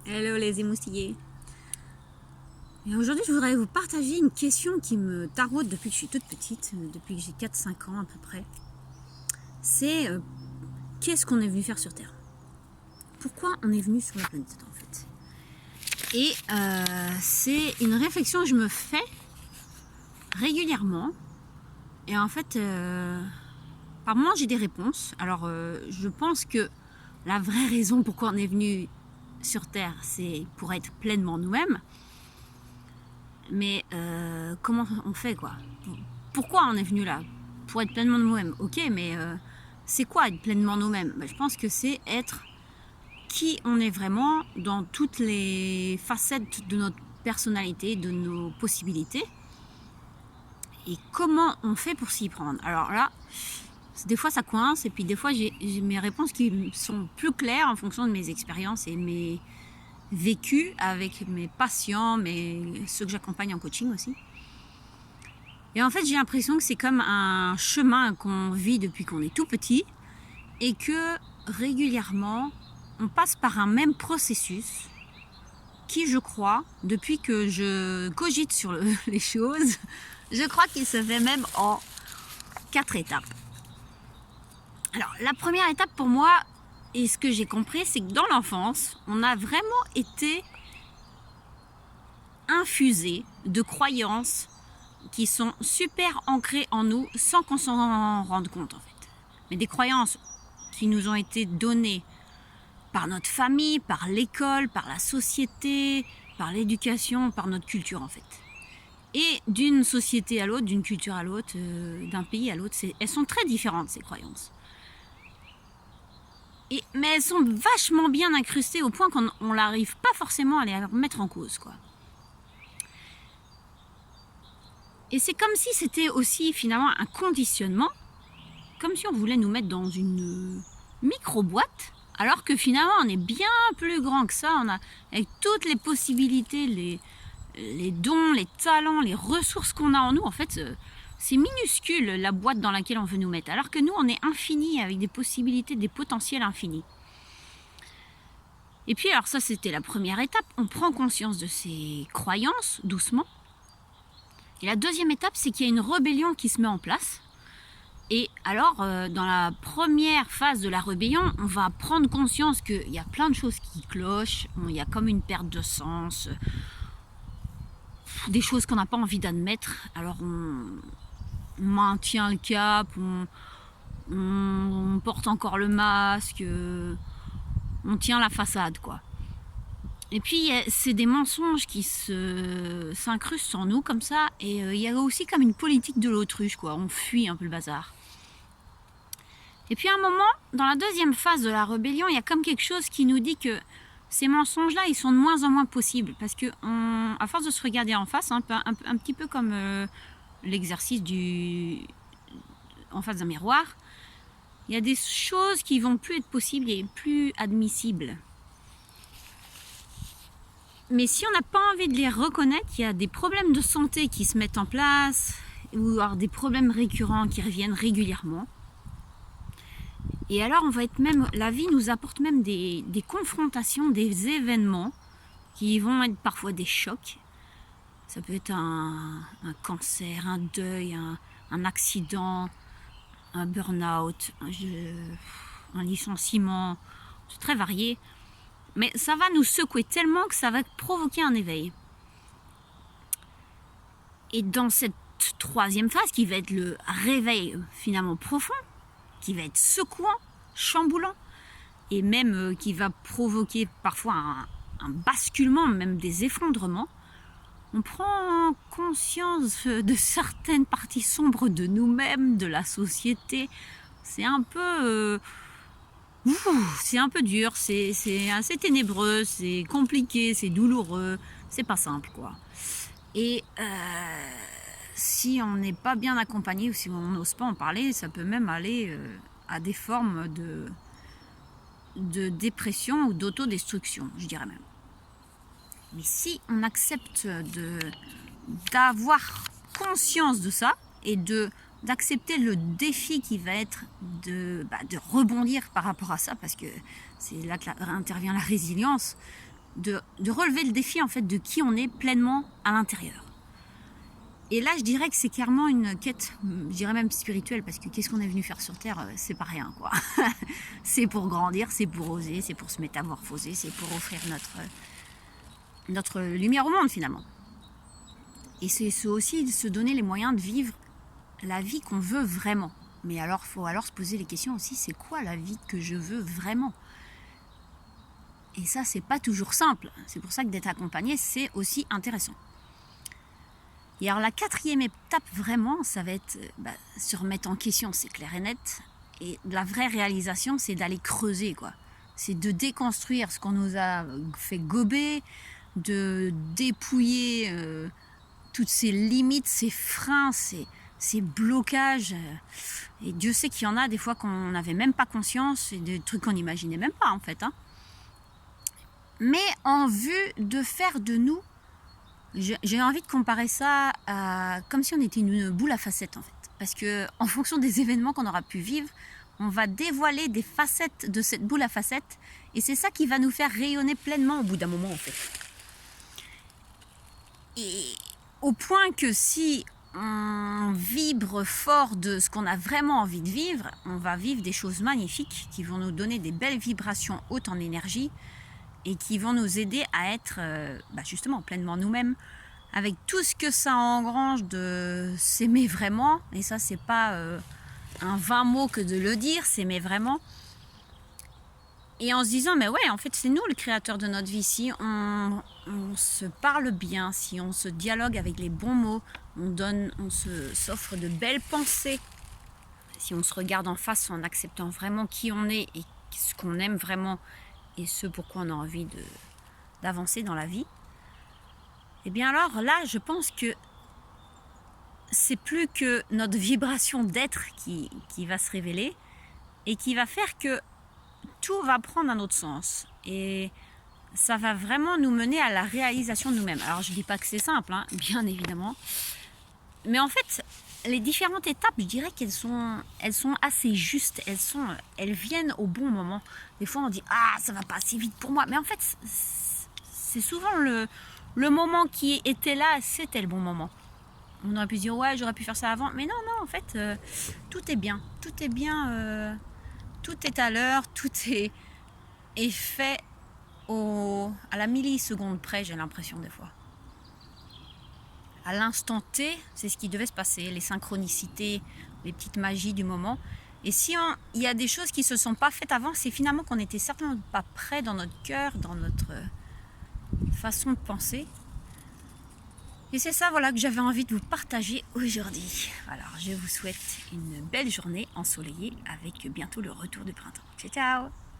Hello les émoustillés. Et aujourd'hui, je voudrais vous partager une question qui me taraude depuis que je suis toute petite, depuis que j'ai 4-5 ans à peu près. C'est qu'est-ce qu'on est venu faire sur Terre? Pourquoi on est venu sur la planète en fait? Et c'est une réflexion que je me fais régulièrement. Et en fait, par moments, j'ai des réponses. Alors, je pense que la vraie raison pourquoi on est venu sur Terre, c'est pour être pleinement nous-mêmes. Mais comment on fait quoi? Pourquoi on est venu là? Pour être pleinement nous-mêmes, ok, mais c'est quoi être pleinement nous-mêmes? Je pense que c'est être qui on est vraiment dans toutes les facettes de notre personnalité, de nos possibilités. Et comment on fait pour s'y prendre? Alors là, des fois ça coince, et puis des fois j'ai mes réponses qui sont plus claires en fonction de mes expériences et mes vécus avec mes patients, ceux que j'accompagne en coaching aussi. Et en fait, j'ai l'impression que c'est comme un chemin qu'on vit depuis qu'on est tout petit et que régulièrement, on passe par un même processus qui, je crois, depuis que je cogite sur les choses, je crois qu'il se fait même en 4 étapes. Alors, la première étape pour moi, et ce que j'ai compris, c'est que dans l'enfance, on a vraiment été infusé de croyances qui sont super ancrées en nous sans qu'on s'en rende compte en fait. Mais des croyances qui nous ont été données par notre famille, par l'école, par la société, par l'éducation, par notre culture en fait. Et d'une société à l'autre, d'une culture à l'autre, d'un pays à l'autre, elles sont très différentes ces croyances. Mais elles sont vachement bien incrustées au point qu'on n'arrive pas forcément à les remettre en cause, quoi. Et c'est comme si c'était aussi finalement un conditionnement, comme si on voulait nous mettre dans une micro-boîte, alors que finalement on est bien plus grand que ça, on a avec toutes les possibilités, les dons, les talents, les ressources qu'on a en nous, en fait c'est minuscule la boîte dans laquelle on veut nous mettre, alors que nous on est infini avec des possibilités, des potentiels infinis. Et puis alors ça c'était la première étape, on prend conscience de ces croyances doucement. Et la deuxième étape, c'est qu'il y a une rébellion qui se met en place. Et alors, dans la première phase de la rébellion, on va prendre conscience qu'il y a plein de choses qui clochent, il y a comme une perte de sens, des choses qu'on n'a pas envie d'admettre. Alors on maintient le cap, on porte encore le masque, on tient la façade, quoi. Et puis, c'est des mensonges qui s'incrustent en nous comme ça. Et il y a aussi comme une politique de l'autruche, quoi. On fuit un peu le bazar. Et puis à un moment, dans la deuxième phase de la rébellion, il y a comme quelque chose qui nous dit que ces mensonges-là, ils sont de moins en moins possibles. Parce que, à force de se regarder en face, un petit peu comme l'exercice en face d'un miroir, il y a des choses qui vont plus être possibles et plus admissibles. Mais si on n'a pas envie de les reconnaître, il y a des problèmes de santé qui se mettent en place, ou alors des problèmes récurrents qui reviennent régulièrement. Et alors, la vie nous apporte même des confrontations, des événements qui vont être parfois des chocs. Ça peut être un cancer, un deuil, un accident, un burn-out, un licenciement, c'est très varié. Mais ça va nous secouer tellement que ça va provoquer un éveil. Et dans cette troisième phase, qui va être le réveil finalement profond, qui va être secouant, chamboulant, et même qui va provoquer parfois un basculement, même des effondrements, on prend conscience de certaines parties sombres de nous-mêmes, de la société. C'est un peu... c'est un peu dur, c'est assez ténébreux, c'est compliqué, c'est douloureux, c'est pas simple, quoi. Et si on n'est pas bien accompagné ou si on n'ose pas en parler, ça peut même aller à des formes de dépression ou d'autodestruction, je dirais même. Mais si on accepte d'avoir conscience de ça et d'accepter le défi qui va être de rebondir par rapport à ça, parce que c'est là que intervient la résilience, de relever le défi en fait de qui on est pleinement à l'intérieur. Et là, je dirais que c'est clairement une quête, je dirais même spirituelle, parce que qu'est-ce qu'on est venu faire sur Terre, c'est pas rien, quoi. C'est pour grandir, c'est pour oser, c'est pour se métamorphoser, c'est pour offrir notre lumière au monde, finalement. Et c'est aussi de se donner les moyens de vivre la vie qu'on veut vraiment. Mais alors, il faut alors se poser les questions aussi, c'est quoi la vie que je veux vraiment ? Et ça, c'est pas toujours simple. C'est pour ça que d'être accompagné, c'est aussi intéressant. Et alors la 4e étape vraiment, ça va être se remettre en question, c'est clair et net. Et la vraie réalisation, c'est d'aller creuser, quoi. C'est de déconstruire ce qu'on nous a fait gober, de dépouiller toutes ces limites, ces freins, ces blocages. Et Dieu sait qu'il y en a des fois qu'on n'avait même pas conscience, et des trucs qu'on n'imaginait même pas en fait. Mais en vue de faire de nous, j'ai envie de comparer ça à comme si on était une boule à facettes en fait. Parce que en fonction des événements qu'on aura pu vivre, on va dévoiler des facettes de cette boule à facettes. Et c'est ça qui va nous faire rayonner pleinement au bout d'un moment en fait. Et au point que si on vibre fort de ce qu'on a vraiment envie de vivre, on va vivre des choses magnifiques qui vont nous donner des belles vibrations hautes en énergie et qui vont nous aider à être justement pleinement nous-mêmes, avec tout ce que ça engrange de s'aimer vraiment. Et ça, c'est pas un vain mot que de le dire, s'aimer vraiment. Et en se disant, mais ouais, en fait, c'est nous le créateur de notre vie. Si on se parle bien, si on se dialogue avec les bons mots, on s'offre de belles pensées, si on se regarde en face en acceptant vraiment qui on est et ce qu'on aime vraiment et ce pourquoi on a envie d'avancer dans la vie, et bien alors là, je pense que c'est plus que notre vibration d'être qui va se révéler et qui va faire que tout va prendre un autre sens. Et ça va vraiment nous mener à la réalisation de nous-mêmes. Alors je ne dis pas que c'est simple, bien évidemment. Mais en fait, les différentes étapes, je dirais qu'elles sont assez justes. Elles viennent au bon moment. Des fois, on dit « Ah, ça va pas assez vite pour moi ». Mais en fait, c'est souvent le moment qui était là, c'était le bon moment. On aurait pu se dire « Ouais, j'aurais pu faire ça avant ». Mais non, en fait, tout est bien. Tout est bien, tout est à l'heure, tout est fait à la milliseconde près, j'ai l'impression des fois. À l'instant T, c'est ce qui devait se passer, les synchronicités, les petites magies du moment. Et si il y a des choses qui ne se sont pas faites avant, c'est finalement qu'on n'était certainement pas prêt dans notre cœur, dans notre façon de penser. Et c'est ça que j'avais envie de vous partager aujourd'hui. Alors je vous souhaite une belle journée ensoleillée avec bientôt le retour du printemps. Ciao, ciao!